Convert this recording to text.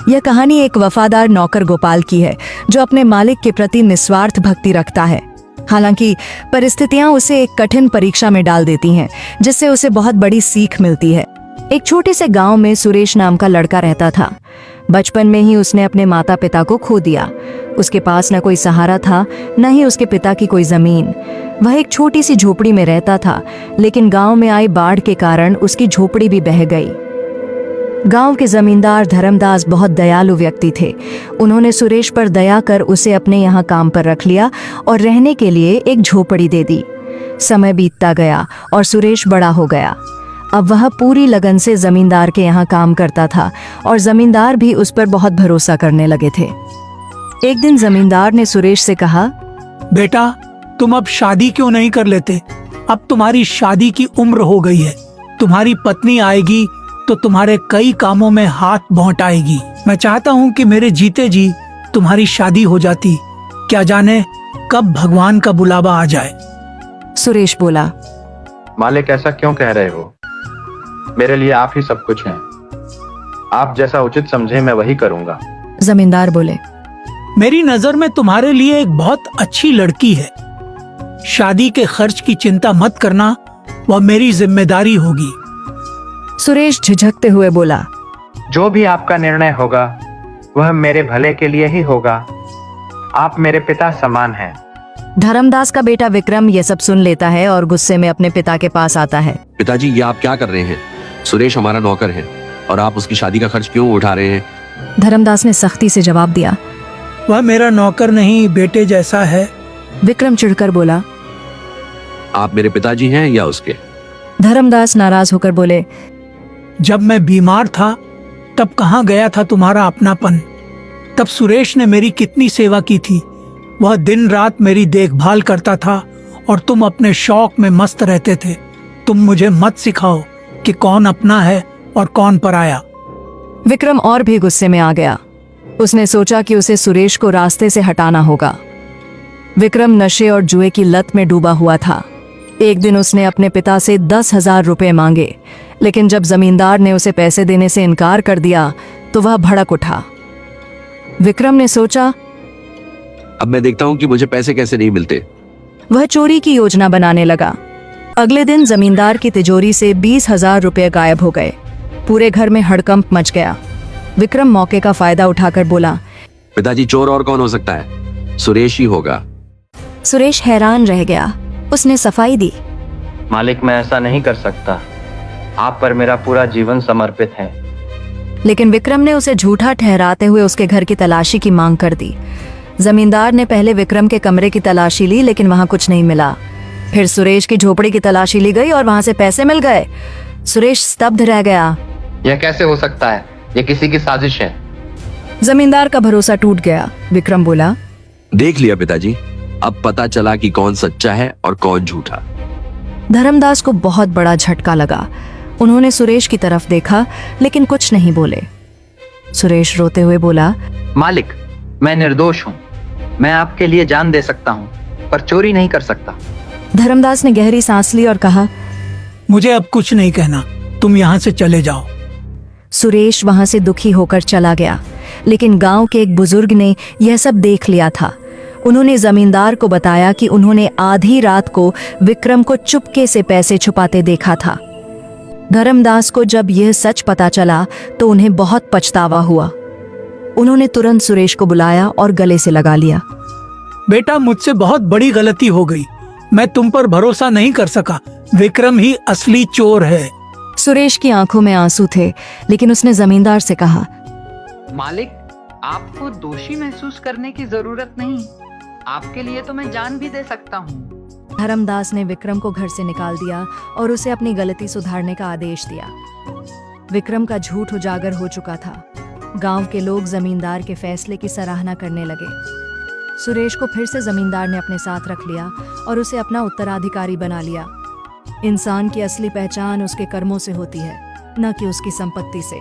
यह कहानी एक वफादार नौकर गोपाल की है जो अपने मालिक के प्रति निस्वार्थ भक्ति रखता है। हालांकि परिस्थितियां उसे एक कठिन परीक्षा में डाल देती हैं, जिससे उसे बहुत बड़ी सीख मिलती है। एक छोटे से गांव में सुरेश नाम का लड़का रहता था। बचपन में ही उसने अपने माता पिता को खो दिया। उसके पास न कोई सहारा था, न ही उसके पिता की कोई जमीन। वह एक छोटी सी झोपड़ी में रहता था, लेकिन गांव में आई बाढ़ के कारण उसकी झोपड़ी भी बह गई। गांव के जमींदार धर्मदास बहुत दयालु व्यक्ति थे। उन्होंने सुरेश पर दया कर उसे अपने यहाँ काम पर रख लिया और रहने के लिए एक झोपड़ी दे दी। समय बीतता गया और सुरेश बड़ा हो गया। अब वह पूरी लगन से जमींदार के यहाँ काम करता था और जमींदार भी उस पर बहुत भरोसा करने लगे थे। एक दिन जमींदार ने सुरेश से कहा, बेटा, तुम अब शादी क्यों नहीं कर लेते? अब तुम्हारी शादी की उम्र हो गई है। तुम्हारी पत्नी आएगी तो तुम्हारे कई कामों में हाथ बौंटाएगी। मैं चाहता हूँ कि मेरे जीते जी तुम्हारी शादी हो जाती। क्या जाने कब भगवान का बुलावा आ जाए। सुरेश बोला, मालिक, ऐसा क्यों कह रहे हो? मेरे लिए आप ही सब कुछ हैं। आप जैसा उचित समझे मैं वही करूंगा। जमींदार बोले, मेरी नजर में तुम्हारे लिए एक बहुत अच्छी लड़की है। शादी के खर्च की चिंता मत करना, वह मेरी जिम्मेदारी होगी। सुरेश झिझकते हुए बोला, जो भी आपका निर्णय होगा वह मेरे भले के लिए ही होगा। आप मेरे पिता समान हैं। धर्मदास का बेटा विक्रम यह सब सुन लेता है और गुस्से में अपने पिता के पास आता है। पिताजी, ये आप क्या कर रहे हैं? सुरेश हमारा नौकर है और आप उसकी शादी का खर्च क्यों उठा रहे हैं? धर्मदास ने सख्ती से जवाब दिया, वह मेरा नौकर नहीं, बेटे जैसा है। विक्रम चिढ़कर बोला, आप मेरे पिताजी हैं या उसके? धर्मदास नाराज होकर बोले, जब मैं बीमार था तब कहाँ गया था तुम्हारा अपनापन? तब सुरेश ने मेरी कितनी सेवा की थी। वह दिन रात मेरी देखभाल करता था और तुम अपने शौक में मस्त रहते थे। तुम मुझे मत सिखाओ कि कौन अपना है और कौन पराया। विक्रम और भी गुस्से में आ गया। उसने सोचा कि उसे सुरेश को रास्ते से हटाना होगा। विक्रम नशे और जुए की लत में डूबा हुआ था। एक दिन उसने अपने पिता से 10,000 रुपए मांगे, लेकिन जब जमींदार ने उसे पैसे देने से इनकार कर दिया तो वह भड़क उठा। विक्रम ने सोचा, अब मैं देखता हूँ कि मुझे पैसे कैसे नहीं मिलते। वह चोरी की योजना बनाने लगा। अगले दिन जमींदार की तिजोरी से 20,000 रुपए गायब हो गए। पूरे घर में हड़कंप मच गया। विक्रम मौके का फायदा उठाकर बोला, पिताजी, चोर और कौन हो सकता है? सुरेश ही होगा। सुरेश हैरान रह गया। उसने सफाई दी, मालिक, मैं ऐसा नहीं कर सकता। आप पर मेरा पूरा जीवन समर्पित है। लेकिन विक्रम ने उसे झूठा ठहराते हुए उसके घर की तलाशी की मांग कर दी। जमींदार ने पहले विक्रम के कमरे की तलाशी ली, लेकिन वहां कुछ नहीं मिला। फिर सुरेश की झोपड़ी की तलाशी ली गई और वहां से पैसे मिल गए। सुरेश स्तब्ध रह गया। यह कैसे हो सकता है? यह किसी की साजिश है। जमींदार का भरोसा टूट गया। विक्रम बोला, देख लिया पिताजी, अब पता चला कि कौन सच्चा है और कौन झूठा। धर्मदास को बहुत बड़ा झटका लगा। उन्होंने सुरेश की तरफ देखा, लेकिन कुछ नहीं बोले। सुरेश रोते हुए बोला, मालिक, मैं निर्दोष हूँ। मैं आपके लिए जान दे सकता हूँ, पर चोरी नहीं कर सकता। धर्मदास ने गहरी सांस ली और कहा, मुझे अब कुछ नहीं कहना, तुम यहाँ से चले जाओ। सुरेश वहां से दुखी होकर चला गया। लेकिन गांव के एक बुजुर्ग ने यह सब देख लिया था। उन्होंने जमींदार को बताया कि उन्होंने आधी रात को विक्रम को चुपके से पैसे छुपाते देखा था। धर्मदास को जब यह सच पता चला तो उन्हें बहुत पछतावा हुआ। उन्होंने तुरंत सुरेश को बुलाया और गले से लगा लिया। बेटा, मुझसे बहुत बड़ी गलती हो गई। मैं तुम पर भरोसा नहीं कर सका। विक्रम ही असली चोर है। सुरेश की आंखों में आंसू थे, लेकिन उसने जमींदार से कहा, मालिक, आपको दोषी महसूस करने की जरूरत नहीं। आपके लिए तो मैं जान भी दे सकता हूँ। धर्मदास ने विक्रम को घर से निकाल दिया और उसे अपनी गलती सुधारने का आदेश दिया। विक्रम का झूठ उजागर हो चुका था। गांव के लोग जमींदार के फैसले की सराहना करने लगे। सुरेश को फिर से जमींदार ने अपने साथ रख लिया और उसे अपना उत्तराधिकारी बना लिया। इंसान की असली पहचान उसके कर्मों से होती है, न कि उसकी संपत्ति से।